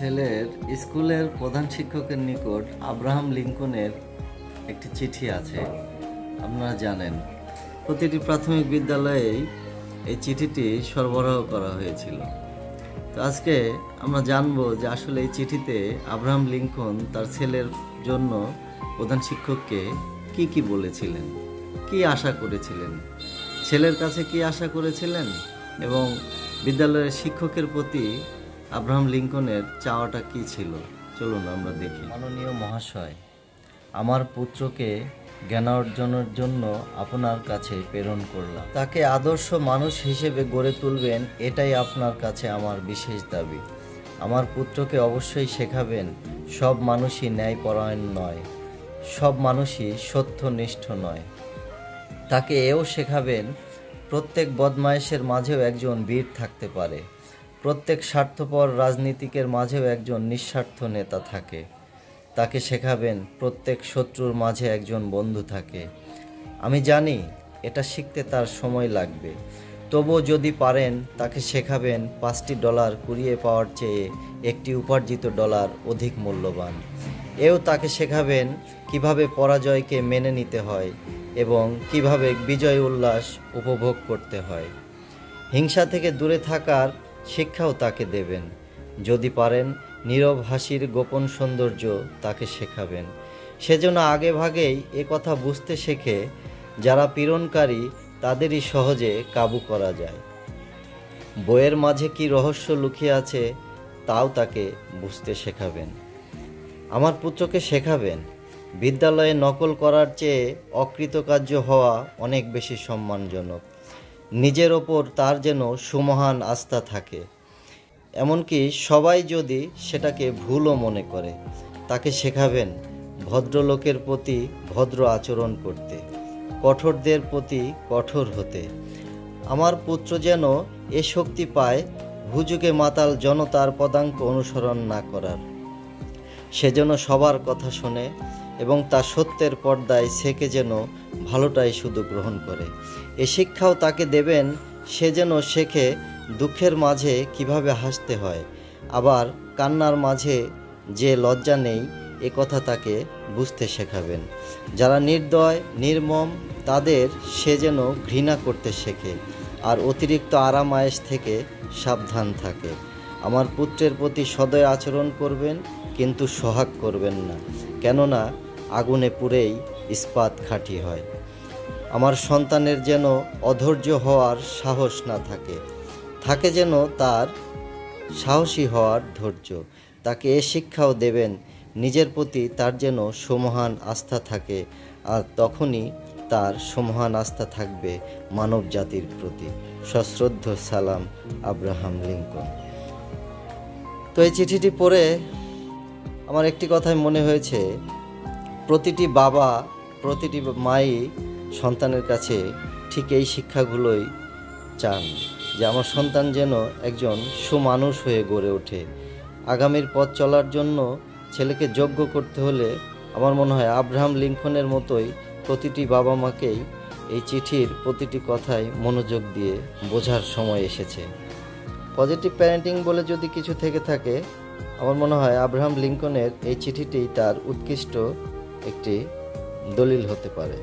ছেলের স্কুলের প্রধান শিক্ষকের নিকট আব্রাহাম লিঙ্কনের একটি চিঠি আছে। আপনারা জানেন প্রতিটি প্রাথমিক বিদ্যালয়েই এই চিঠিটি সরবরাহ করা হয়েছিল। তো আজকে আমরা জানব যে আসলে এই চিঠিতে আব্রাহাম লিঙ্কন তার ছেলের জন্য প্রধান শিক্ষককে কি বলেছিলেন, কি আশা করেছিলেন, ছেলের কাছে কি আশা করেছিলেন এবং বিদ্যালয়ের শিক্ষকের প্রতি আব্রাহাম লিঙ্কনের চাওয়াটা কি ছিল। চলুন আমরা দেখি। মাননীয় মহাশয়, আমার পুত্রকে জ্ঞান অর্জনের জন্য আপনার কাছে প্রেরণ করলাম। তাকে আদর্শ মানুষ হিসেবে গড়ে তুলবেন, এটাই আপনার কাছে আমার বিশেষ দাবি। আমার পুত্রকে অবশ্যই শেখাবেন সব মানুষই ন্যায়পরায়ণ নয়, সব মানুষই সত্যনিষ্ঠ নয়। তাকে এও শেখাবেন প্রত্যেক বদমায়েশের মাঝেও একজন বীর থাকতে পারে, প্রত্যেক স্বার্থপর রাজনীতিকের মাঝেও একজন নিঃস্বার্থ নেতা থাকে। তাকে শেখাবেন প্রত্যেক শত্রুর মাঝে একজন বন্ধু থাকে। আমি জানি এটা শিখতে তার সময় লাগবে, তবুও যদি পারেন তাকে শেখাবেন $5 কুড়িয়ে পাওয়ার চেয়ে একটি উপার্জিত ডলার অধিক মূল্যবান। এও তাকে শেখাবেন কিভাবে পরাজয়কে মেনে নিতে হয় এবং কিভাবে বিজয় উল্লাস উপভোগ করতে হয়। হিংসা থেকে দূরে থাকার শিক্ষাও তাকে দেবেন। যদি পারেন নীরব হাসির গোপন সৌন্দর্য তাকে শেখাবেন। সেজন্য আগে ভাগেই কথা বুঝতে শেখে যারা পীড়নকারী তাদেরই সহজে কাবু করা যায়। বইয়ের মাঝে কি রহস্য লুকিয়ে আছে তাও তাকে বুঝতে শেখাবেন। আমার পুত্রকে শেখাবেন বিদ্যালয়ে নকল করার চেয়ে অকৃতকার্য হওয়া অনেক বেশি সম্মানজনক। নিজের ওপর তার যেন সুমহান আস্থা থাকে, এমনকি সবাই যদি সেটাকে ভুলও মনে করে। তাকে শেখাবেন ভদ্রলোকের প্রতি ভদ্র আচরণ করতে, কঠোরদের প্রতি কঠোর হতে। আমার পুত্র যেন এ শক্তি পায় হুজুগে মাতাল জনতার পদাঙ্ক অনুসরণ না করার। সেজন্য সবার কথা শোনে এবং তা সত্যের পর্দায় ছেকে যেন ভালোটাই শুধু গ্রহণ করে। এ শিক্ষাও তাকে দেবেন সে যেন শেখে দুঃখের মাঝে কিভাবে হাসতে হয়, আবার কান্নার মাঝে যে লজ্জা নেই এ কথা তাকে বুঝতে শেখাবেন। যারা নির্দয় নির্মম তাদের সে যেন ঘৃণা করতে শেখে আর অতিরিক্ত আরাম আয়েশ থেকে সাবধান থাকে। আমার পুত্রের প্রতি সদয় আচরণ করবেন, কিন্তু সোহাগ করবেন না, কেননা আগুনে পুড়েই ইস্পাত খাঁটি হয়। আমার সন্তানের যেন অধৈর্য হওয়ার সাহস না থাকে, থাকে যেন তার সাহসী হওয়ার ধৈর্য। তাকে এ শিক্ষাও দেবেন নিজের প্রতি তার যেন সমহান আস্থা থাকে, আর তখনই তার সমহান আস্থা থাকবে মানব জাতির প্রতি। সশ্রদ্ধ সালাম, আব্রাহাম লিঙ্কন। তো এই চিঠিটি পড়ে আমার একটি কথাই মনে হয়েছে, প্রতিটি বাবা প্রতিটি মাই সন্তানের কাছে ঠিক এই শিক্ষাগুলোই চান, যে আমার সন্তান যেন একজন সুমানুষ হয়ে গড়ে ওঠে। আগামীর পথ চলার জন্য ছেলেকে যোগ্য করতে হলে আমার মনে হয় আব্রাহাম লিঙ্কনের মতোই প্রতিটি বাবা মাকেই এই চিঠির প্রতিটি কথাই মনোযোগ দিয়ে বোঝার সময় এসেছে। পজিটিভ প্যারেন্টিং বলে যদি কিছু থেকে থাকে, আমার মনে হয় আব্রাহাম লিঙ্কনের এই চিঠিটি তার উৎকৃষ্ট একটি দলিল হতে পারে।